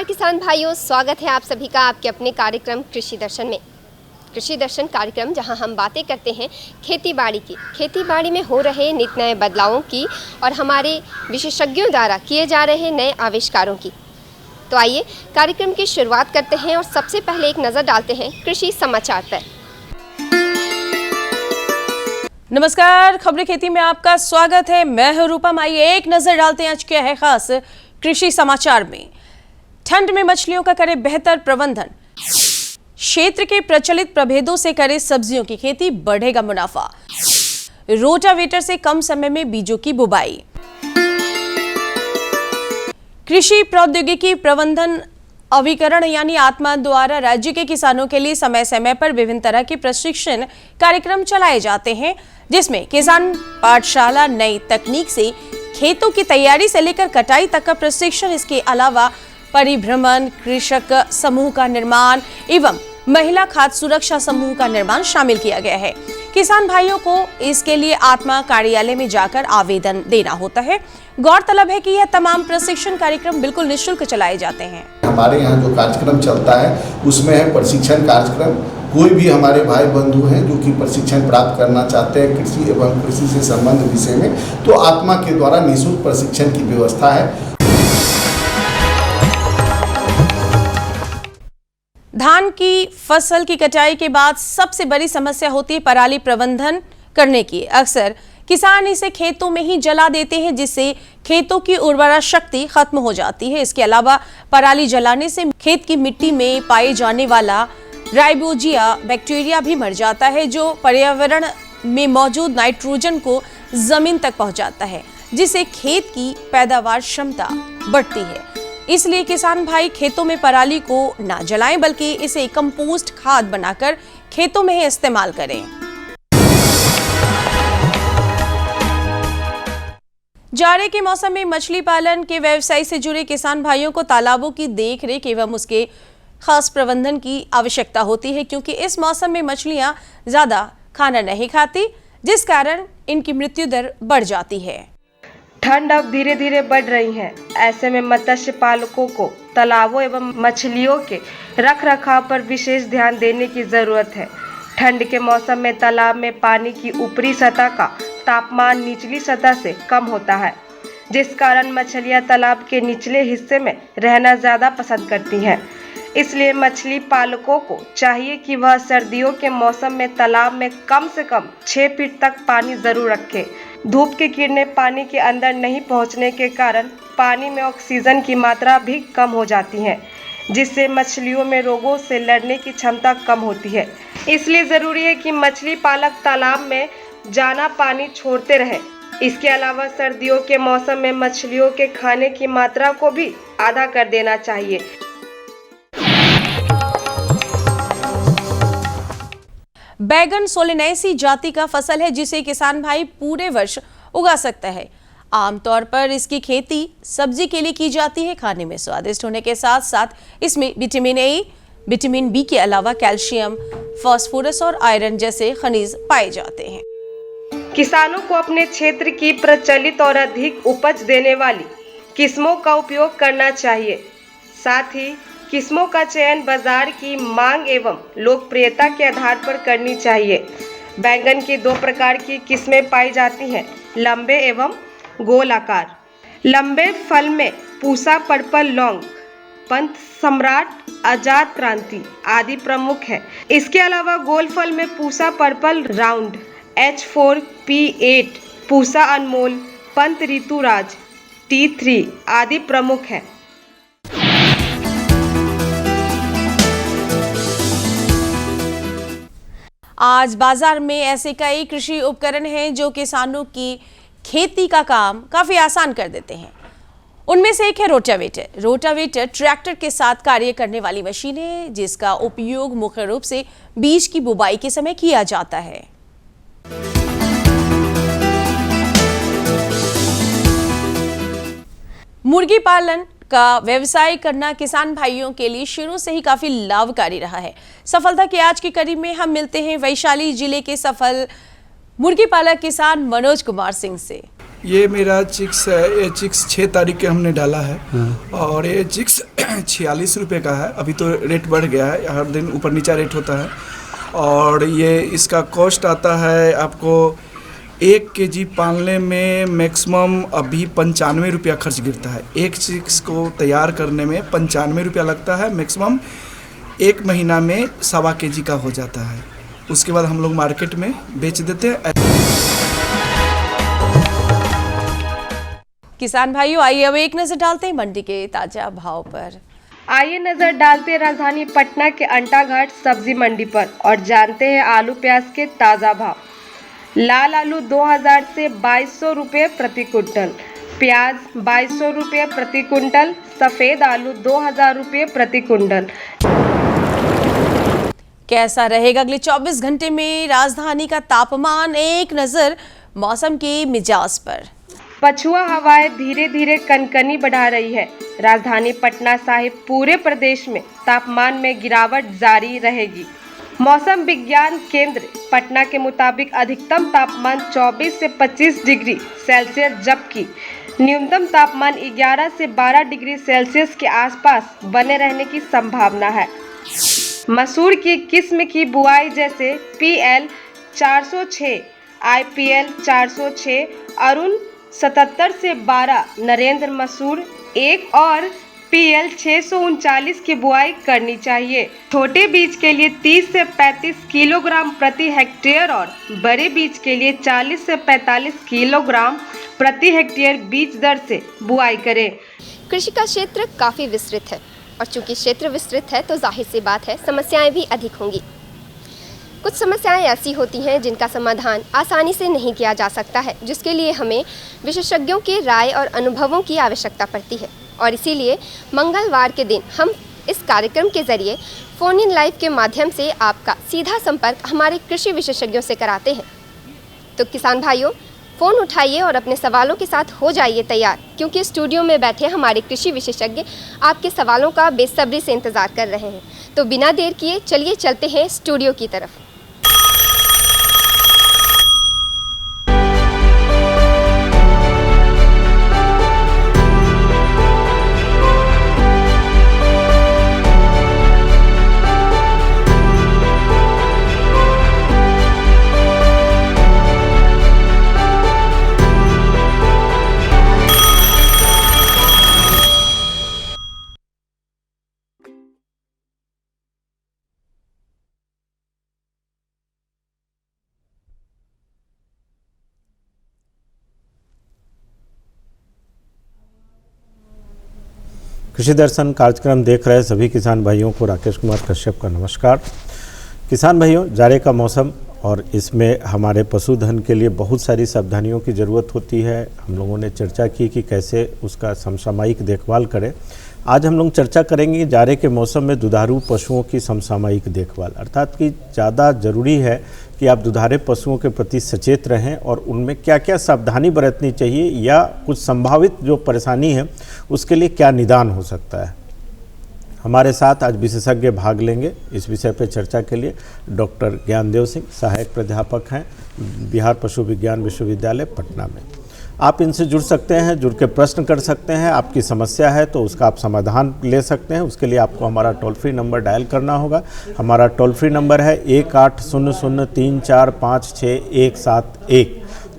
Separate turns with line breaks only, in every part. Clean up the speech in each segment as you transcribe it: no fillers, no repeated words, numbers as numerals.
किसान भाइयों, स्वागत है आप सभी का आपके अपने कार्यक्रम कृषि दर्शन में। कृषि दर्शन कार्यक्रम जहां हम बातें करते हैं खेती बाड़ी में हो रहे नित नए बदलावों की और हमारे विशेषज्ञों द्वारा किए जा रहे नए आविष्कारों की। तो आइए कार्यक्रम की शुरुआत करते हैं और सबसे पहले एक नज़र डालते हैं कृषि समाचार पर।
नमस्कार, खबरें खेती में आपका स्वागत है। मैं हूं रूपम। आइए एक नजर डालते हैं आज क्या है खास कृषि समाचार में। ठंड में मछलियों का करे बेहतर प्रबंधन, क्षेत्र के प्रचलित प्रभेदों से करे सब्जियों की खेती, बढ़ेगा मुनाफा, रोटावेटर से कम समय में बीजों की बुवाई। कृषि प्रौद्योगिकी प्रबंधन अभिकरण यानी आत्मा द्वारा राज्य के किसानों के लिए समय समय पर विभिन्न तरह के प्रशिक्षण कार्यक्रम चलाए जाते हैं, जिसमें किसान पाठशाला नई तकनीक से खेतों की तैयारी से लेकर कटाई तक का प्रशिक्षण, इसके अलावा परिभ्रमण, कृषक समूह का निर्माण एवं महिला खाद्य सुरक्षा समूह का निर्माण शामिल किया गया है। किसान भाइयों को इसके लिए आत्मा कार्यालय में जाकर आवेदन देना होता है। गौरतलब है कि यह तमाम प्रशिक्षण कार्यक्रम बिल्कुल निःशुल्क चलाए जाते हैं।
हमारे यहाँ जो कार्यक्रम चलता है उसमें है प्रशिक्षण कार्यक्रम। कोई भी हमारे भाई बंधु हैं जो कि प्रशिक्षण प्राप्त करना चाहते हैं कृषि एवं कृषि से संबंध विषय में, तो आत्मा के द्वारा निःशुल्क प्रशिक्षण की व्यवस्था है।
धान की फसल की कटाई के बाद सबसे बड़ी समस्या होती है पराली प्रबंधन करने की। अक्सर किसान इसे खेतों में ही जला देते हैं, जिससे खेतों की उर्वरा शक्ति खत्म हो जाती है। इसके अलावा पराली जलाने से खेत की मिट्टी में पाए जाने वाला राइबोजिया बैक्टीरिया भी मर जाता है, जो पर्यावरण में मौजूद नाइट्रोजन को जमीन तक पहुंचाता है, जिससे खेत की पैदावार क्षमता बढ़ती है। इसलिए किसान भाई खेतों में पराली को ना जलाएं, बल्कि इसे कंपोस्ट खाद बनाकर खेतों में ही इस्तेमाल करें। जाड़े के मौसम में मछली पालन के व्यवसाय से जुड़े किसान भाइयों को तालाबों की देखरेख एवं उसके खास प्रबंधन की आवश्यकता होती है, क्योंकि इस मौसम में मछलियां ज्यादा खाना नहीं खाती, जिस कारण इनकी मृत्यु दर बढ़ जाती है।
ठंड अब धीरे धीरे बढ़ रही है। ऐसे में मत्स्य पालकों को तालाबों एवं मछलियों के रख रखाव पर विशेष ध्यान देने की जरूरत है। ठंड के मौसम में तालाब में पानी की ऊपरी सतह का तापमान निचली सतह से कम होता है, जिस कारण मछलियां तालाब के निचले हिस्से में रहना ज़्यादा पसंद करती हैं। इसलिए मछली पालकों को चाहिए कि वह सर्दियों के मौसम में तालाब में कम से कम 6 फीट तक पानी ज़रूर रखें। धूप की किरणें पानी के अंदर नहीं पहुंचने के कारण पानी में ऑक्सीजन की मात्रा भी कम हो जाती है, जिससे मछलियों में रोगों से लड़ने की क्षमता कम होती है। इसलिए ज़रूरी है कि मछली पालक तालाब में जाना पानी छोड़ते रहें। इसके अलावा सर्दियों के मौसम में मछलियों के खाने की मात्रा को भी आधा कर देना चाहिए।
बैगन सोलेनेसी जाति का फसल है, जिसे किसान भाई पूरे वर्ष उगा सकता है। आमतौर पर इसकी खेती सब्जी के लिए की जाती है। खाने में स्वादिष्ट होने के साथ साथ इसमें विटामिन ए, विटामिन बी के अलावा कैल्शियम, फास्फोरस और आयरन जैसे खनिज पाए जाते हैं।
किसानों को अपने क्षेत्र की प्रचलित और अधिक उपज देने वाली किस्मों का उपयोग करना चाहिए। साथ ही किस्मों का चयन बाजार की मांग एवं लोकप्रियता के आधार पर करनी चाहिए। बैंगन की 2 प्रकार की किस्में पाई जाती हैं, लंबे एवं गोल आकार। लंबे फल में पूसा पर्पल लॉन्ग, पंत सम्राट, आजाद क्रांति आदि प्रमुख है। इसके अलावा गोल फल में Pusa Purple Round, H4, P8, Pusa Anmol, Pant Rituraj, T3 आदि प्रमुख है।
आज बाजार में ऐसे कई कृषि उपकरण हैं जो किसानों की खेती का काम काफी आसान कर देते हैं। उनमें से एक है रोटावेटर। रोटावेटर ट्रैक्टर के साथ कार्य करने वाली मशीन है, जिसका उपयोग मुख्य रूप से बीज की बुवाई के समय किया जाता है। मुर्गी पालन का व्यवसाय करना किसान भाइयों के लिए शुरू से ही काफी लाभकारी रहा है। सफलता के आज की कड़ी में हम मिलते हैं वैशाली जिले के सफल मुर्गी पालक किसान मनोज कुमार सिंह से।
ये मेरा चिक्स है। ये चिक्स 6 तारीख के हमने डाला है और ये चिक्स 46 रुपये का है। अभी तो रेट बढ़ गया है, हर दिन ऊपर नीचा रेट होता है। और ये इसका कॉस्ट आता है आपको 1 केजी पालने में मैक्सिमम अभी 95 रुपया खर्च गिरता है। एक चिक्स को तैयार करने में 95 रुपया लगता है। मैक्सिमम 1 महीना में 1.25 केजी का हो जाता है। उसके बाद हम लोग मार्केट में बेच देते हैं।
किसान भाइयों, आइए अब एक नजर डालते हैं मंडी के ताजा भाव पर।
आइए नजर डालते हैं राजधानी पटना के अंटाघाट सब्जी मंडी पर और जानते हैं आलू प्याज के ताजा भाव। लाल आलू 2000 से 2200 रुपये प्रति कुंटल, प्याज 2200 रुपये प्रति कुंटल, सफेद आलू 2000 रुपये प्रति कुंटल।
कैसा रहेगा अगले 24 घंटे में राजधानी का तापमान? एक नजर मौसम के मिजाज पर।
पछुआ हवाएं धीरे धीरे कनकनी बढ़ा रही है। राजधानी पटना सहित पूरे प्रदेश में तापमान में गिरावट जारी रहेगी। मौसम विज्ञान केंद्र पटना के मुताबिक अधिकतम तापमान 24 से 25 डिग्री सेल्सियस जबकि न्यूनतम तापमान 11 से 12 डिग्री सेल्सियस के आसपास बने रहने की संभावना है। मसूर की किस्म की बुआई जैसे PL 406, IPL 406, अरुण 77 से 12, नरेंद्र मसूर 1 और PL 639 की बुआई करनी चाहिए। छोटे बीज के लिए 30 से 35 किलोग्राम प्रति हेक्टेयर और बड़े बीज के लिए 40 से 45 किलोग्राम प्रति हेक्टेयर बीज दर से बुआई करें।
कृषि का क्षेत्र काफ़ी विस्तृत है और चूंकि क्षेत्र विस्तृत है तो जाहिर सी बात है समस्याएं भी अधिक होंगी। कुछ समस्याएं ऐसी होती हैं जिनका समाधान आसानी से नहीं किया जा सकता है, जिसके लिए हमें विशेषज्ञों के राय और अनुभवों की आवश्यकता पड़ती है। और इसीलिए मंगलवार के दिन हम इस कार्यक्रम के ज़रिए फ़ोन इन लाइव के माध्यम से आपका सीधा संपर्क हमारे कृषि विशेषज्ञों से कराते हैं। तो किसान भाइयों, फ़ोन उठाइए और अपने सवालों के साथ हो जाइए तैयार, क्योंकि स्टूडियो में बैठे हमारे कृषि विशेषज्ञ आपके सवालों का बेसब्री से इंतज़ार कर रहे हैं। तो बिना देर किए चलिए चलते हैं स्टूडियो की तरफ।
कृषि दर्शन कार्यक्रम देख रहे सभी किसान भाइयों को राकेश कुमार कश्यप का नमस्कार। किसान भाइयों, जाड़े का मौसम और इसमें हमारे पशुधन के लिए बहुत सारी सावधानियों की ज़रूरत होती है। हम लोगों ने चर्चा की कि कैसे उसका समसामयिक देखभाल करें। आज हम लोग चर्चा करेंगे जाड़े के मौसम में दुधारू पशुओं की समसामयिक देखभाल, अर्थात कि ज़्यादा ज़रूरी है कि आप दुधारे पशुओं के प्रति सचेत रहें और उनमें क्या क्या सावधानी बरतनी चाहिए या कुछ संभावित जो परेशानी है उसके लिए क्या निदान हो सकता है। हमारे साथ आज विशेषज्ञ भाग लेंगे इस विषय पर चर्चा के लिए। डॉक्टर ज्ञानदेव सिंह सहायक प्राध्यापक हैं बिहार पशु विज्ञान विश्वविद्यालय पटना में। आप इनसे जुड़ सकते हैं, जुड़ के प्रश्न कर सकते हैं। आपकी समस्या है तो उसका आप समाधान ले सकते हैं। उसके लिए आपको हमारा टोल फ्री नंबर डायल करना होगा। हमारा टोल फ्री नंबर है 1800-3456171।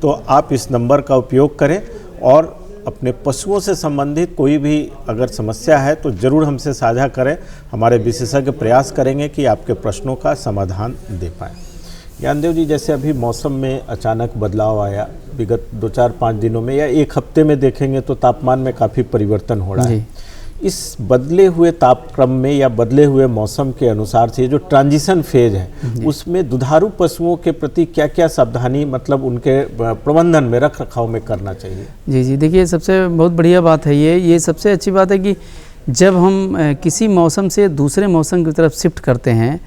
तो आप इस नंबर का उपयोग करें और अपने पशुओं से संबंधित कोई भी अगर समस्या है तो ज़रूर हमसे साझा करें। हमारे विशेषज्ञ प्रयास करेंगे कि आपके प्रश्नों का समाधान दे पाएँ। ज्ञानदेव जी, जैसे अभी मौसम में अचानक बदलाव आया, विगत 2-4-5 दिनों में या एक हफ्ते में देखेंगे तो तापमान में काफ़ी परिवर्तन हो रहा है। इस बदले हुए तापक्रम में या बदले हुए मौसम के अनुसार से जो ट्रांजिशन फेज है उसमें दुधारू पशुओं के प्रति क्या क्या सावधानी मतलब उनके प्रबंधन में रख रखाव में करना चाहिए?
जी, देखिए सबसे बहुत बढ़िया बात है ये सबसे अच्छी बात है कि जब हम किसी मौसम से दूसरे मौसम की तरफ शिफ्ट करते हैं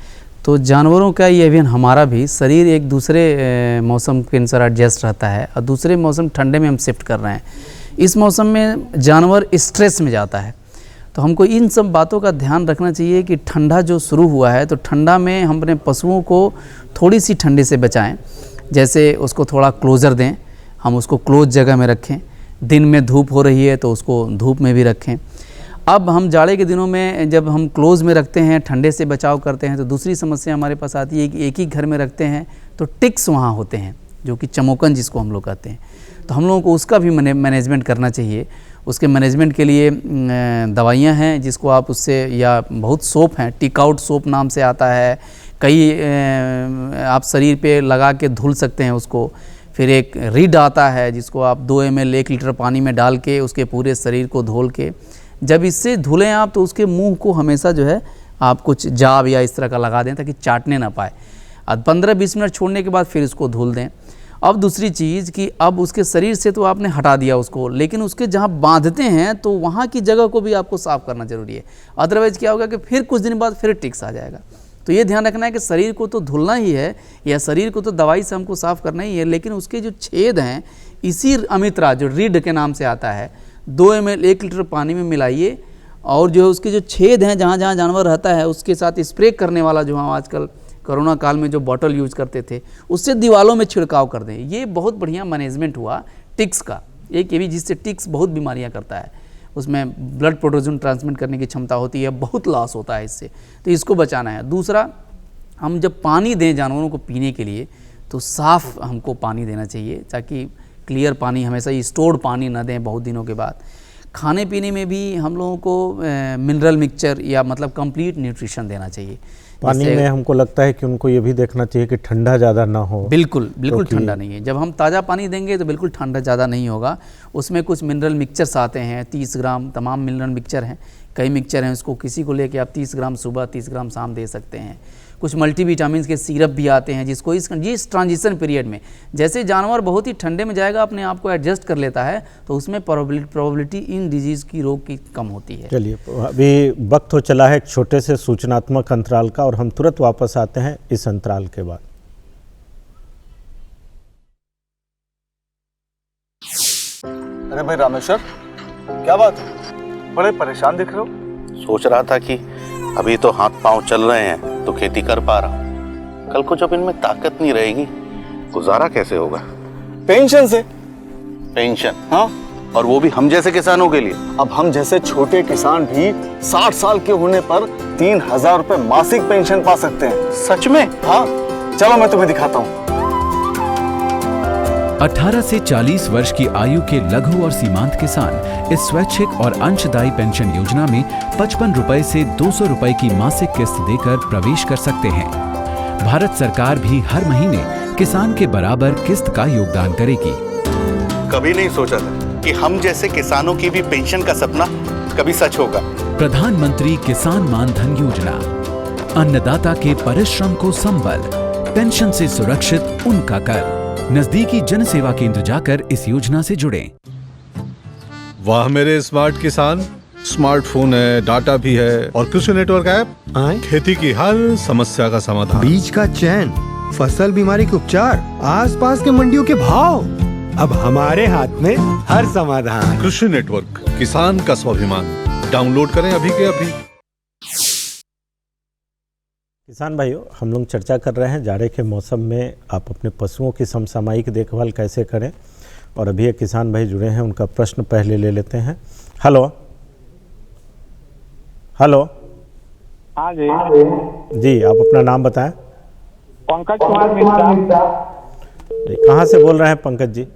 तो जानवरों का ये इवन हमारा भी शरीर एक दूसरे मौसम के अनुसार एडजस्ट रहता है और दूसरे मौसम ठंडे में हम शिफ्ट कर रहे हैं। इस मौसम में जानवर स्ट्रेस में जाता है, तो हमको इन सब बातों का ध्यान रखना चाहिए कि ठंडा जो शुरू हुआ है तो ठंडा में हम अपने पशुओं को थोड़ी सी ठंडे से बचाएं। जैसे उसको थोड़ा क्लोज़र दें हम उसको क्लोज जगह में रखें। दिन में धूप हो रही है तो उसको धूप में भी रखें। अब हम जाड़े के दिनों में जब हम क्लोज में रखते हैं, ठंडे से बचाव करते हैं, तो दूसरी समस्या हमारे पास आती है कि एक ही घर में रखते हैं तो टिक्स वहाँ होते हैं, जो कि चमोकन जिसको हम लोग कहते हैं। तो हम लोगों को उसका भी मैनेजमेंट करना चाहिए। उसके मैनेजमेंट के लिए दवाइयाँ हैं जिसको आप उससे, या बहुत सोप हैं, टिक आउट सोप नाम से आता है, कई आप शरीर पे लगा के धुल सकते हैं उसको। फिर एक रिड आता है जिसको आप 2 ml 1 लीटर पानी में डाल के उसके पूरे शरीर को धोल के, जब इससे धुलें आप तो उसके मुंह को हमेशा जो है आप कुछ जाब या इस तरह का लगा दें ताकि चाटने ना पाए। अब 15-20 मिनट छोड़ने के बाद फिर इसको धुल दें। अब दूसरी चीज़ कि अब उसके शरीर से तो आपने हटा दिया उसको, लेकिन उसके जहाँ बांधते हैं तो वहाँ की जगह को भी आपको साफ़ करना ज़रूरी है। अदरवाइज़ क्या होगा कि फिर कुछ दिन बाद फिर टिक्स आ जाएगा। तो ये ध्यान रखना है कि शरीर को तो धुलना ही है, या शरीर को तो दवाई से हमको साफ़ करना ही है, लेकिन उसके जो छेद हैं, इसी अमित्रा जो रीड के नाम से आता है, 2 ml 1 लीटर पानी में मिलाइए, और जो है उसके जो छेद हैं जहाँ जहाँ जानवर रहता है उसके साथ स्प्रे करने वाला जो हम आजकल कोरोना काल में जो बॉटल यूज करते थे उससे दीवारों में छिड़काव कर दें। ये बहुत बढ़िया मैनेजमेंट हुआ टिक्स का। एक ये भी जिससे टिक्स बहुत बीमारियां करता है, उसमें ब्लड प्रोटोजन ट्रांसमिट करने की क्षमता होती है, बहुत लॉस होता है इससे, तो इसको बचाना है। दूसरा, हम जब पानी दें जानवरों को पीने के लिए तो साफ़ हमको पानी देना चाहिए, ताकि क्लियर पानी, हमेशा स्टोर्ड पानी ना दें बहुत दिनों के बाद। खाने पीने में भी हम लोगों को मिनरल मिक्सचर या मतलब कंप्लीट न्यूट्रिशन देना चाहिए।
पानी में हमको लगता है कि उनको ये भी देखना चाहिए कि ठंडा ज़्यादा ना हो।
बिल्कुल बिल्कुल ठंडा नहीं है। जब हम ताज़ा पानी देंगे तो बिल्कुल ठंडा ज़्यादा नहीं होगा। उसमें कुछ मिनरल मिक्सचर्स आते हैं, 30 ग्राम तमाम मिनरल मिक्सचर हैं, कई मिक्सचर हैं। उसको किसी को लेके आप 30 ग्राम सुबह 30 ग्राम शाम दे सकते हैं। कुछ मल्टीविटामिन के सिरप भी आते हैं जिसको इस ट्रांजिशन पीरियड में, जैसे जानवर बहुत ही ठंडे में जाएगा अपने आप को एडजस्ट कर लेता है, तो उसमें प्रोबेबिलिटी इन डिजीज़ की रोग की कम होती है।
चलिए, अभी वक्त हो चला है एक छोटे से सूचनात्मक अंतराल का, और हम तुरंत वापस आते हैं इस अंतराल के बाद।
अरे भाई रामेश्वर, क्या बात है, बड़े परेशान दिख रहे हो?
सोच रहा था कि अभी तो हाथ पांव चल रहे हैं तो खेती कर पा रहा हूँ, कल को जब इनमें ताकत नहीं रहेगी गुजारा कैसे होगा?
पेंशन से।
पेंशन?
हाँ,
और वो भी हम जैसे किसानों के लिए।
अब हम जैसे छोटे किसान भी 60 साल के होने पर 3000 रुपए मासिक पेंशन पा सकते हैं।
सच में?
हाँ, चलो मैं तुम्हें दिखाता हूँ।
18 से 40 वर्ष की आयु के लघु और सीमांत किसान इस स्वैच्छिक और अंशदायी पेंशन योजना में 55 रुपए से 200 रुपए की मासिक किस्त देकर प्रवेश कर सकते हैं। भारत सरकार भी हर महीने किसान के बराबर किस्त का योगदान करेगी।
कभी नहीं सोचा था कि हम जैसे किसानों की भी पेंशन का सपना कभी सच होगा।
प्रधानमंत्री किसान मान धन योजना, अन्नदाता के परिश्रम को संबल, पेंशन से सुरक्षित उनका कर। नजदीकी जन सेवा केंद्र जाकर इस योजना से जुड़ें।
वाह मेरे स्मार्ट किसान, स्मार्टफोन है, डाटा भी है और कृषि नेटवर्क ऐप खेती की हर समस्या का समाधान।
बीज का चयन, फसल बीमारी के उपचार, आसपास के मंडियों के भाव, अब हमारे हाथ में हर समाधान।
कृषि नेटवर्क, किसान का स्वाभिमान। डाउनलोड करें अभी के अभी।
किसान भाइयों, हम लोग चर्चा कर रहे हैं जाड़े के मौसम में आप अपने पशुओं की समसामयिक देखभाल कैसे करें, और अभी एक किसान भाई जुड़े हैं, उनका प्रश्न पहले ले लेते हैं। Hello hello.
हाँ जी
जी, आप अपना नाम बताएं।
पंकज कुमार मिश्रा।
कहाँ से बोल रहे हैं पंकज जी?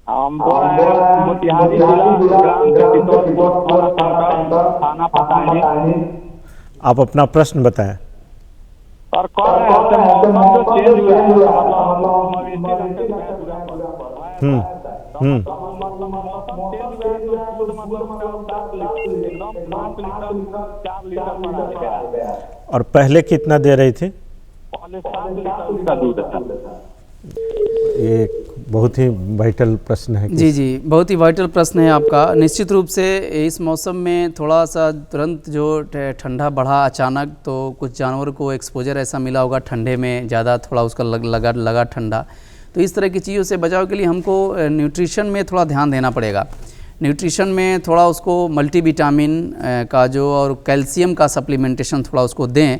हम बोल रहे हैं मोतिहारी जिला, ग्राम थाना पताही।
आप अपना प्रश्न बताएं।
और कौन है मौसम जो चेंज हुआ
और पहले कितना दे रही थी?
पहले 7 लीटर का दूध था।
ये बहुत ही वाइटल प्रश्न है।
जी, बहुत ही वाइटल प्रश्न है आपका। निश्चित रूप से इस मौसम में थोड़ा सा तुरंत जो ठंडा बढ़ा अचानक, तो कुछ जानवरों को एक्सपोजर ऐसा मिला होगा ठंडे में, ज़्यादा थोड़ा उसका लगा ठंडा। तो इस तरह की चीज़ों से बचाव के लिए हमको न्यूट्रिशन में थोड़ा ध्यान देना पड़ेगा। न्यूट्रिशन में थोड़ा उसको मल्टीविटामिन का जो और कैल्शियम का सप्लीमेंटेशन थोड़ा उसको दें,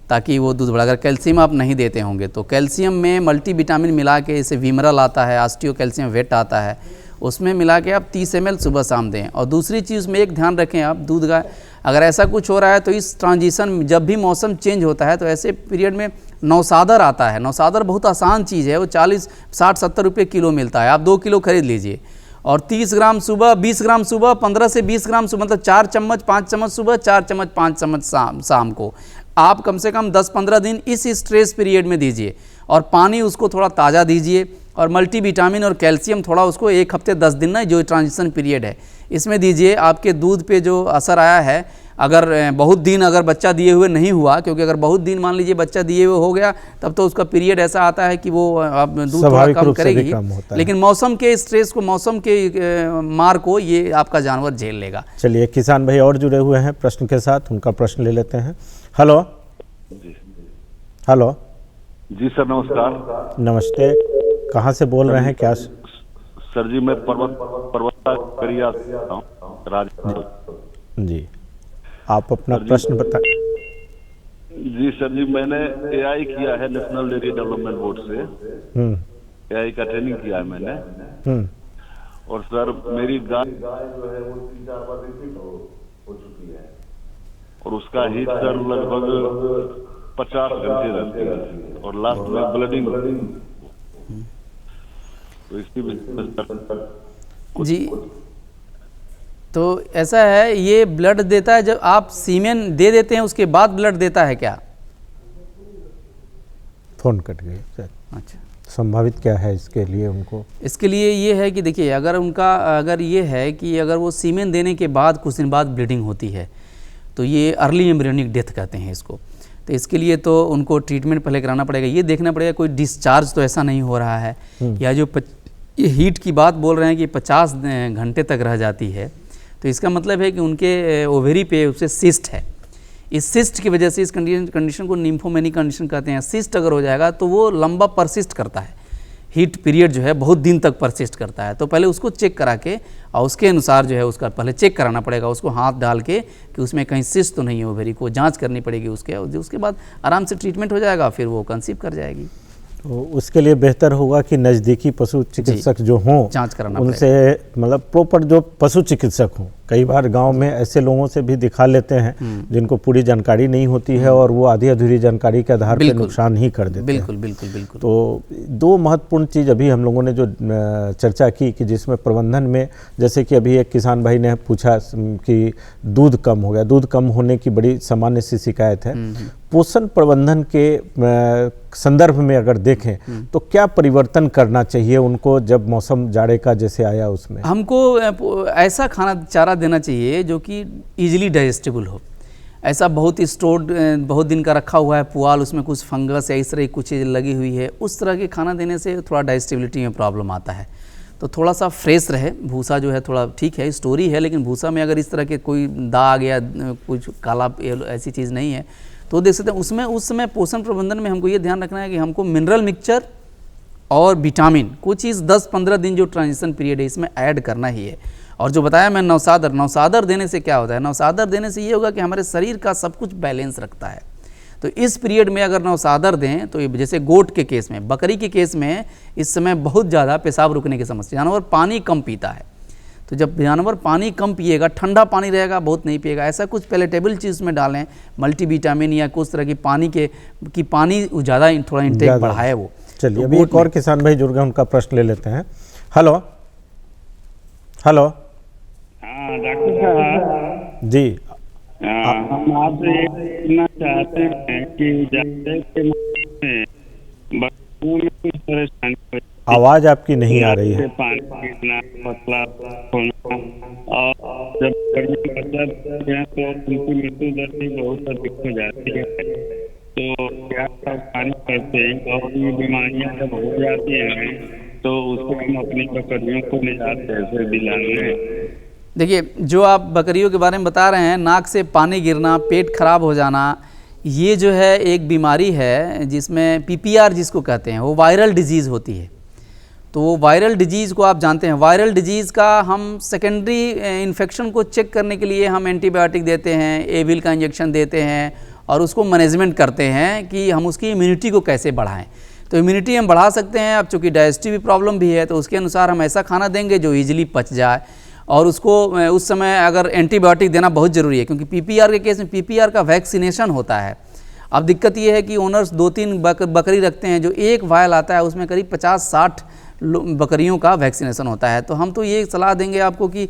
ताकि वो दूध बढ़ा। अगर कैल्शियम आप नहीं देते होंगे तो कैल्शियम में मल्टीविटामिन मिला के, जैसे विमरल आता है, ऑस्टियो कैल्शियम वेट आता है, उसमें मिला के आप 30 ml सुबह शाम दें। और दूसरी चीज़ में एक ध्यान रखें आप दूध का, अगर ऐसा कुछ हो रहा है तो इस ट्रांजिशन जब भी मौसम चेंज होता है तो ऐसे पीरियड में नौसादर आता है। नौसादर बहुत आसान चीज़ है, वो 40-60-70 रुपये किलो मिलता है, आप 2 किलो खरीद लीजिए। और 30 ग्राम सुबह, 20 ग्राम सुबह, 15 से 20 ग्राम सुबह, मतलब 4 चम्मच 5 चम्मच सुबह, 4 चम्मच 5 चम्मच शाम को आप कम से कम 10-15 दिन इस स्ट्रेस पीरियड में दीजिए। और पानी उसको थोड़ा ताज़ा दीजिए, और मल्टीविटामिन और कैल्शियम थोड़ा उसको 1 हफ्ते 10 दिन ना, जो ट्रांजिशन पीरियड है इसमें दीजिए। आपके दूध पे जो असर आया है, अगर बहुत दिन अगर बच्चा दिए हुए नहीं हुआ, क्योंकि अगर बहुत दिन मान लीजिए बच्चा दिए हुए हो गया तब तो उसका पीरियड ऐसा आता है कि वो अब दूध थोड़ा कम करेगी, लेकिन मौसम के स्ट्रेस को, मौसम के मार को ये आपका जानवर झेल लेगा।
चलिए, किसान भाई और जुड़े हुए हैं प्रश्न के साथ, उनका प्रश्न ले लेते हैं। हेलो हेलो
जी सर, नमस्कार।
नमस्ते, कहाँ से बोल रहे हैं? क्या
सर जी, मैं पर्वता करिया
जी, आप अपना प्रश्न बता।
जी सर जी, मैंने एआई किया है, नेशनल डेयरी डेवलपमेंट बोर्ड से एआई का ट्रेनिंग किया है मैंने। और सर मेरी गाय जो है वो 3-4 बार रिपीट हो चुकी है, और उसका हीट सर लगभग 50 घंटे रहती है, और लास्ट में ब्लडिंग। तो इसकी
जी, तो ऐसा है, ये ब्लड देता है जब आप सीमेन दे देते हैं उसके बाद ब्लड देता है क्या?
फोन कट गई सर।
अच्छा,
संभावित क्या है इसके लिए उनको?
इसके लिए ये है कि देखिए, अगर ये है कि अगर वो सीमेन देने के बाद कुछ दिन बाद ब्लीडिंग होती है तो ये अर्ली एम्ब्रियोनिक डेथ कहते हैं इसको। तो इसके लिए तो उनको ट्रीटमेंट पहले कराना पड़ेगा, ये देखना पड़ेगा कोई डिस्चार्ज तो ऐसा नहीं हो रहा है, या जो ये हीट की बात बोल रहे हैं कि 50 घंटे तक रह जाती है, तो इसका मतलब है कि उनके ओवेरी पे उससे सिस्ट है। इस सिस्ट की वजह से इस कंडीशन को निम्फोमेनी कंडीशन कहते हैं। सिस्ट अगर हो जाएगा तो वो लंबा परसिस्ट करता है, हीट पीरियड जो है बहुत दिन तक परसिस्ट करता है। तो पहले उसको चेक करा के और उसके अनुसार जो है उसका पहले चेक कराना पड़ेगा, उसको हाथ डाल के कि उसमें कहीं सिस्ट तो नहीं है, ओवेरी को जांच करनी पड़ेगी उसके बाद आराम से ट्रीटमेंट हो जाएगा, फिर वो कंसीव कर जाएगी।
तो उसके लिए बेहतर होगा कि नज़दीकी पशु चिकित्सक जो हों,
जांच कराना
उनसे, मतलब प्रॉपर जो पशु चिकित्सक हों। कई बार गांव में ऐसे लोगों से भी दिखा लेते हैं जिनको पूरी जानकारी नहीं होती है, और वो आधी अधूरी जानकारी के आधार पर नुकसान ही कर देते
बिल्कुल,
हैं।
बिल्कुल बिल्कुल।
तो 2 महत्वपूर्ण चीज़ अभी हम लोगों ने जो चर्चा की कि जिसमें प्रबंधन में, जैसे कि अभी एक किसान भाई ने पूछा कि दूध कम हो गया, दूध कम होने की बड़ी सामान्य सी शिकायत है। पोषण प्रबंधन के संदर्भ में अगर देखें तो क्या परिवर्तन करना चाहिए उनको जब मौसम जाड़े का जैसे आया उसमें?
हमको ऐसा खाना चारा देना चाहिए जो कि इजीली डाइजेस्टेबल हो। ऐसा बहुत स्टोर्ड, बहुत दिन का रखा हुआ है पुआल, उसमें कुछ फंगस या इस तरह की कुछ चीज़ लगी हुई है, उस तरह के खाना देने से थोड़ा डाइजेस्टिबिलिटी में प्रॉब्लम आता है। तो थोड़ा सा फ्रेश रहे, भूसा जो है थोड़ा ठीक है, स्टोरी है, लेकिन भूसा में अगर इस तरह के कोई दाग या कुछ काला ऐसी चीज़ नहीं है तो देख सकते हैं उसमें। उस समय पोषण प्रबंधन में हमको ये ध्यान रखना है कि हमको मिनरल मिक्सचर और विटामिन कुछ चीज़ 10-15 दिन जो ट्रांजिशन पीरियड है इसमें ऐड करना ही है। और जो बताया मैं नौसादर देने से क्या होता है, नौसादर देने से ये होगा कि हमारे शरीर का सब कुछ बैलेंस रखता है। तो इस पीरियड में अगर नौसादर दें तो जैसे गोट के केस में, बकरी के केस में इस समय बहुत ज़्यादा पेशाब रुकने की समस्या, जानवर पानी कम पीता है। तो जब जानवर पानी कम पिएगा, ठंडा पानी रहेगा, बहुत नहीं पिएगा, ऐसा कुछ पैलेटेबल चीज़ में डालें, मल्टीविटामिन या कुछ तरह की पानी की पानी ज़्यादा थोड़ा इंटेक बढ़ाए वो।
चलिए, अभी एक और किसान भाई जुड़ गए, उनका प्रश्न ले लेते हैं। Hello hello.
हाँ डॉक्टर साहब
जी,
हम आपसे ये पूछना चाहते हैं कि जाड़े के मौसम में बच्चों में कुछ परेशानी,
आवाज़ आपकी नहीं आ रही है।
पानी गिरना, पतला होना, और जब गर्मी बरसात है तो उनकी मृत्यु दर भी बहुत अधिक हो जाती है। तो क्या पानी करते हैं, और ये बीमारियां जब हो जाती हैं तो उसको हम अपनी बकरियों को निजात कैसे दिलाएं?
देखिए, जो आप बकरियों के बारे में बता रहे हैं, नाक से पानी गिरना, पेट खराब हो जाना, ये जो है एक बीमारी है जिसमें PPR जिसको कहते हैं, वो वायरल डिजीज़ होती है। तो वो वायरल डिजीज़ को आप जानते हैं, वायरल डिजीज़ का हम सेकेंडरी इन्फेक्शन को चेक करने के लिए हम एंटीबायोटिक देते हैं, एविल का इंजेक्शन देते हैं, और उसको मैनेजमेंट करते हैं कि हम उसकी इम्यूनिटी को कैसे बढ़ाएं। तो इम्यूनिटी हम बढ़ा सकते हैं। अब चूँकि डाइजेस्टिव प्रॉब्लम भी है तो उसके अनुसार हम ऐसा खाना देंगे जो ईजिली पच जाए, और उसको उस समय अगर एंटीबायोटिक देना बहुत ज़रूरी है, क्योंकि पीपीआर के केस में पीपीआर का वैक्सीनेशन होता है। अब दिक्कत ये है कि ओनर्स 2-3 बकरी रखते हैं, जो एक वायल आता है उसमें करीब 50-60 बकरियों का वैक्सीनेशन होता है। तो हम तो ये सलाह देंगे आपको कि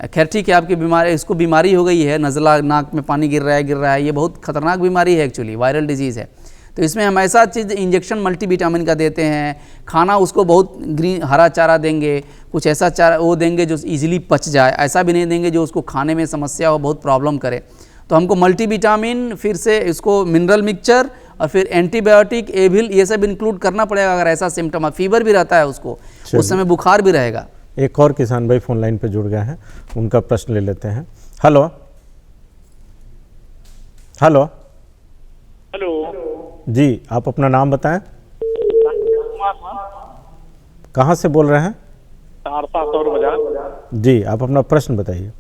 खैर ठीक है, आपकी बीमारी, इसको बीमारी हो गई है, नज़ला, नाक में पानी गिर रहा है, ये बहुत खतरनाक बीमारी है, एक्चुअली वायरल डिजीज़ है। तो इसमें हम ऐसा चीज़ इंजेक्शन मल्टीविटामिन का देते हैं, खाना उसको बहुत ग्रीन हरा चारा देंगे, कुछ ऐसा चारा वो देंगे जो इजीली पच जाए, ऐसा भी नहीं देंगे जो उसको खाने में समस्या हो, बहुत प्रॉब्लम करे। तो हमको मल्टीविटामिन, फिर से इसको मिनरल मिक्सचर और फिर एंटीबायोटिक, एविल, ये सब इंक्लूड करना पड़ेगा। अगर ऐसा सिम्टम, फीवर भी रहता है उसको, उस समय बुखार भी रहेगा।
एक और किसान भाई फोन लाइन पे जुड़ गए हैं, उनका प्रश्न ले लेते हैं। हेलो हेलो
हेलो
जी, आप अपना नाम बताएं। कहाँ से बोल रहे हैं?
सहरसा सौर बाजार।
जी, आप अपना प्रश्न बताइए।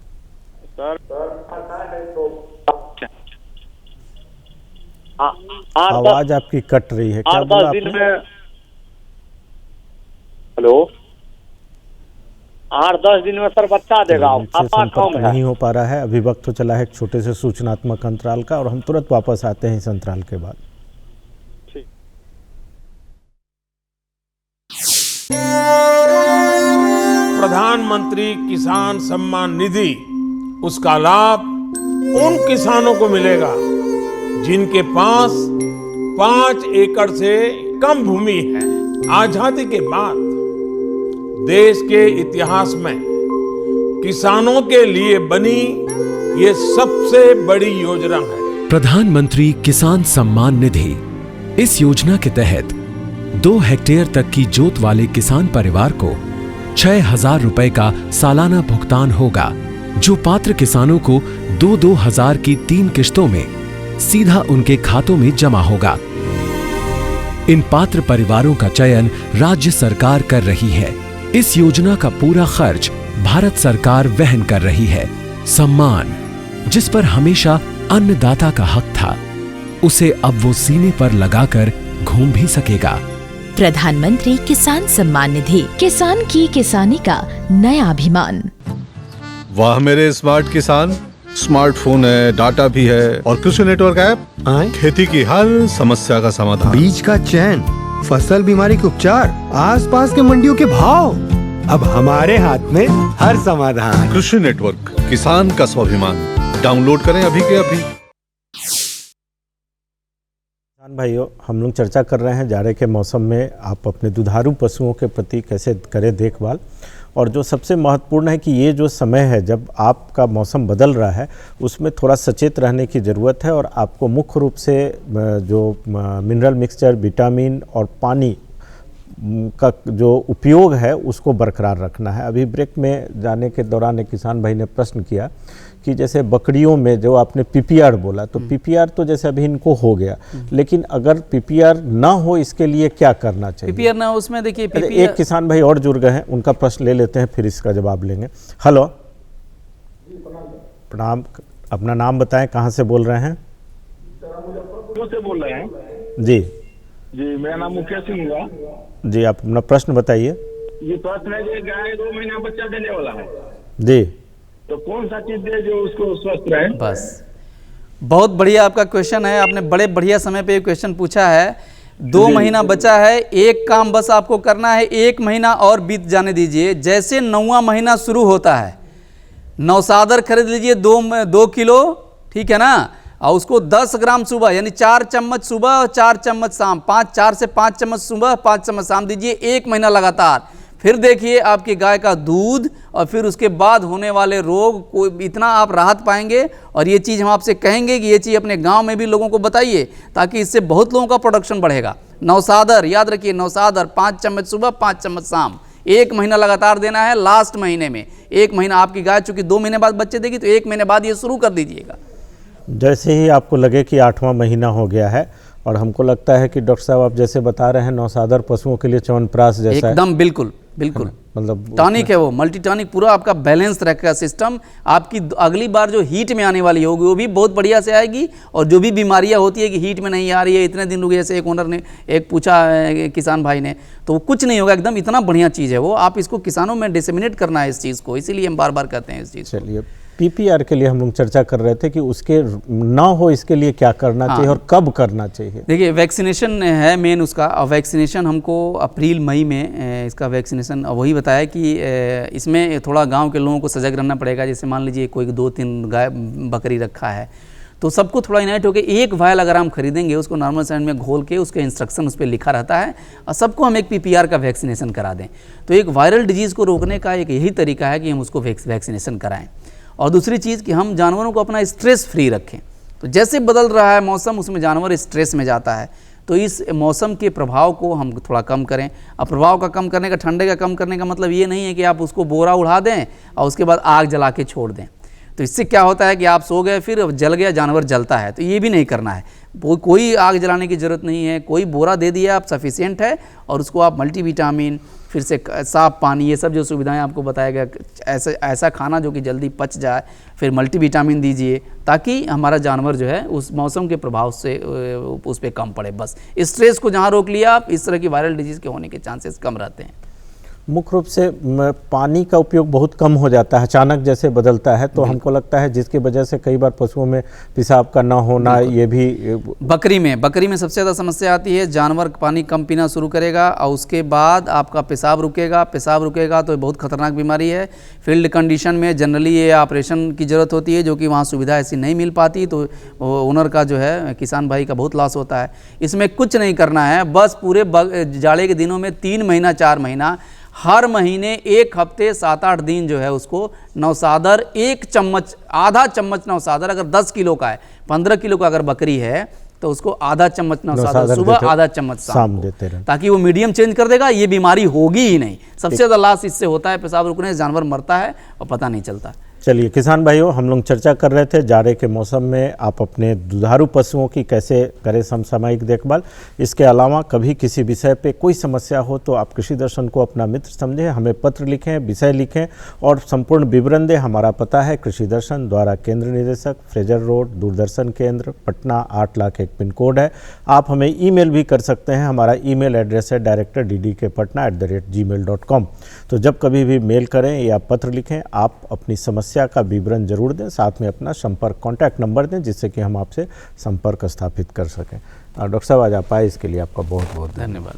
सर
आवाज आपकी कट रही है, क्या बोला आपने?
हेलो, 8-10 दिन में सर बच्चा देगा।
संपर्क नहीं हो पा रहा है, अभी वक्त तो चला है एक छोटे से सूचनात्मक अंतराल का, और हम तुरंत वापस आते हैं इस अंतराल के बाद।
प्रधानमंत्री किसान सम्मान निधि, उसका लाभ उन किसानों को मिलेगा जिनके पास 5 एकड़ से कम भूमि है। आजादी के बाद देश के इतिहास में किसानों के लिए बनी ये सबसे बड़ी योजना है
प्रधानमंत्री किसान सम्मान निधि। इस योजना के तहत 2 हेक्टेयर तक की जोत वाले किसान परिवार को 6,000 रुपए का सालाना भुगतान होगा, जो पात्र किसानों को 2-2 हजार की 3 किश्तों में सीधा उनके खातों में जमा होगा। इन पात्र परिवारों का चयन राज्य सरकार कर रही है। इस योजना का पूरा खर्च भारत सरकार वहन कर रही है। सम्मान, जिस पर हमेशा अन्नदाता का हक था, उसे अब वो सीने पर लगाकर घूम भी सकेगा।
प्रधानमंत्री किसान सम्मान निधि, किसान की किसानी का नया अभिमान।
वाह मेरे स्मार्ट किसान, स्मार्टफोन है, डाटा भी है और कृषि नेटवर्क ऐप खेती की हर समस्या का समाधान।
बीज का चयन, फसल बीमारी के उपचार, आसपास के मंडियों के भाव, अब हमारे हाथ में हर समाधान।
कृषि नेटवर्क, किसान का स्वाभिमान। डाउनलोड करें अभी के अभी।
किसान भाइयों, हम लोग चर्चा कर रहे हैं जाड़े के मौसम में आप अपने दुधारू पशुओं के प्रति कैसे करें देखभाल, और जो सबसे महत्वपूर्ण है कि ये जो समय है जब आपका मौसम बदल रहा है, उसमें थोड़ा सचेत रहने की ज़रूरत है, और आपको मुख्य रूप से जो मिनरल मिक्सचर, विटामिन और पानी का जो उपयोग है उसको बरकरार रखना है। अभी ब्रेक में जाने के दौरान एक किसान भाई ने प्रश्न किया कि जैसे बकरियों में जो आपने पीपीआर बोला, तो पीपीआर तो जैसे अभी इनको हो गया, लेकिन अगर पीपीआर ना हो इसके लिए क्या करना चाहिए?
पीपीआर ना हो उसमें देखिए
एक किसान भाई और जुड़ गए हैं, उनका प्रश्न ले लेते हैं, फिर इसका जवाब लेंगे। हेलो, प्रणाम, अपना नाम बताएं, कहाँ से बोल रहे हैं?
से बोल रहे हैं
जी
जी, मेरा नाम मुकेश सिंह हुआ
जी, आप अपना प्रश्न बताइए।
ये प्रश्न है, गाय 2 महीना बच्चा देने वाला है
जी,
तो कौन सा चीज दे जो उसको स्वस्थ रहे?
बस, बहुत बढ़िया आपका क्वेश्चन है, आपने बड़े बढ़िया समय पे ये क्वेश्चन पूछा है। 2 महीना बचा है, एक काम बस आपको करना है, 1 महीना और बीत जाने दीजिए। जैसे 9वां महीना शुरू होता है, नौसादर खरीद लीजिए 2 किलो, ठीक है ना, और उसको 10 ग्राम सुबह, यानी 4 चम्मच सुबह और 4 चम्मच शाम, 4 से 5 चम्मच सुबह, 5 चम्मच शाम दीजिए 1 महीना लगातार। फिर देखिए आपकी गाय का दूध और फिर उसके बाद होने वाले रोग को इतना आप राहत पाएंगे। और ये चीज़ हम आपसे कहेंगे कि ये चीज़ अपने गांव में भी लोगों को बताइए, ताकि इससे बहुत लोगों का प्रोडक्शन बढ़ेगा। नौसादर याद रखिए, नौसादर 5 चम्मच सुबह, 5 चम्मच शाम, 1 महीना लगातार देना है। लास्ट महीने में 1 महीना, आपकी गाय चूँकि 2 महीने बाद बच्चे देगी तो 1 महीने बाद ये शुरू कर दीजिएगा।
जैसे ही आपको लगे कि 8वां महीना हो गया है, और हमको लगता है कि डॉक्टर साहब आप जैसे बता रहे हैं नौसादर पशुओं के लिए च्यवनप्राश जैसा
एकदम बिल्कुल बिल्कुल
मतलब
टॉनिक है वो, मल्टी टॉनिक, पूरा आपका बैलेंस रखेगा सिस्टम। आपकी अगली बार जो हीट में आने वाली होगी वो भी बहुत बढ़िया से आएगी, और जो भी बीमारियां होती है कि हीट में नहीं आ रही है, इतने दिन रुके, जैसे एक ओनर ने एक पूछा किसान भाई ने, तो वो कुछ नहीं होगा, एकदम इतना बढ़िया चीज़ है वो। आप इसको किसानों में डिसेमिनेट करना है इस चीज़ को, इसीलिए हम बार बार कहते हैं इस चीज़।
चलिए, पीपीआर के लिए हम लोग चर्चा कर रहे थे कि उसके ना हो इसके लिए क्या करना चाहिए और कब करना चाहिए।
देखिए, वैक्सीनेशन है मेन उसका, और वैक्सीनेशन हमको अप्रैल मई में इसका वैक्सीनेशन वही बताया कि इसमें थोड़ा गांव के लोगों को सजग रहना पड़ेगा। जैसे मान लीजिए कोई 2-3 गाय बकरी रखा है, तो सबको थोड़ा यूनाइट होकर एक वायल अगर हम खरीदेंगे, उसको नॉर्मल सैंड में घोल के उसके इंस्ट्रक्शन उस पर लिखा रहता है, और सबको हम एक पीपीआर का वैक्सीनेशन करा दें, तो एक वायरल डिजीज़ को रोकने का एक यही तरीका है कि हम उसको वैक्सीनेशन कराएं। और दूसरी चीज़ कि हम जानवरों को अपना स्ट्रेस फ्री रखें। तो जैसे बदल रहा है मौसम, उसमें जानवर स्ट्रेस में जाता है, तो इस मौसम के प्रभाव को हम थोड़ा कम करें। अब प्रभाव का कम करने का, ठंडे का कम करने का मतलब ये नहीं है कि आप उसको बोरा उड़ा दें और उसके बाद आग जला के छोड़ दें। तो इससे क्या होता है कि आप सो गए, फिर जल गया, जानवर जलता है, तो ये भी नहीं करना है। कोई आग जलाने की ज़रूरत नहीं है, कोई बोरा दे दिया आप सफिशिएंट है, और उसको आप मल्टीविटामिन, फिर से साफ पानी, ये सब जो सुविधाएं आपको बताया गया, ऐसा खाना जो कि जल्दी पच जाए, फिर मल्टीविटामिन दीजिए, ताकि हमारा जानवर जो है उस मौसम के प्रभाव से उस पर कम पड़े। बस स्ट्रेस को जहाँ रोक लिया आप, इस तरह की वायरल डिजीज़ के होने के चांसेस कम रहते हैं।
मुख्य रूप से पानी का उपयोग बहुत कम हो जाता है, अचानक जैसे बदलता है, तो हमको लगता है जिसकी वजह से कई बार पशुओं में पेशाब का ना होना, ये भी
बकरी में सबसे ज़्यादा समस्या आती है। जानवर पानी कम पीना शुरू करेगा और उसके बाद आपका पेशाब रुकेगा तो बहुत खतरनाक बीमारी है। फील्ड कंडीशन में जनरली ये ऑपरेशन की ज़रूरत होती है, जो कि वहाँ सुविधा ऐसी नहीं मिल पाती, तो ओनर का जो है, किसान भाई का बहुत लॉस होता है। इसमें कुछ नहीं करना है, बस पूरे जाड़े के दिनों में 3 महीना 4 महीना, हर महीने 1 हफ्ते 7-8 दिन जो है उसको नौसादर 1 चम्मच, आधा चम्मच नौसादर, अगर 10 किलो का है, 15 किलो का अगर बकरी है, तो उसको आधा चम्मच नौसादर सुबह, आधा चम्मच शाम देते रहे, ताकि वो मीडियम चेंज कर देगा, ये बीमारी होगी ही नहीं। सबसे ज़्यादा लॉस इससे होता है, पेशाब रुकने से जानवर मरता है और पता नहीं चलता।
चलिए किसान भाइयों, हम लोग चर्चा कर रहे थे जाड़े के मौसम में आप अपने दुधारू पशुओं की कैसे करें समसामयिक देखभाल। इसके अलावा कभी किसी विषय पे कोई समस्या हो तो आप कृषि दर्शन को अपना मित्र समझें, हमें पत्र लिखें, विषय लिखें और संपूर्ण विवरण दें। हमारा पता है कृषि दर्शन, द्वारा केंद्र निदेशक, फ्रेजर रोड, दूरदर्शन केंद्र, पटना 8,01,000 पिन कोड है। आप हमें ईमेल भी कर सकते हैं, हमारा ईमेल एड्रेस है director.ddkpatna@gmail.com। तो जब कभी भी मेल करें या पत्र लिखें, आप अपनी समस्या का विवरण जरूर दें, साथ में अपना संपर्क कॉन्टैक्ट नंबर दें, जिससे कि हम आपसे संपर्क स्थापित कर सकें। डॉक्टर साहब आज आप आए, इसके लिए आपका बहुत बहुत
धन्यवाद।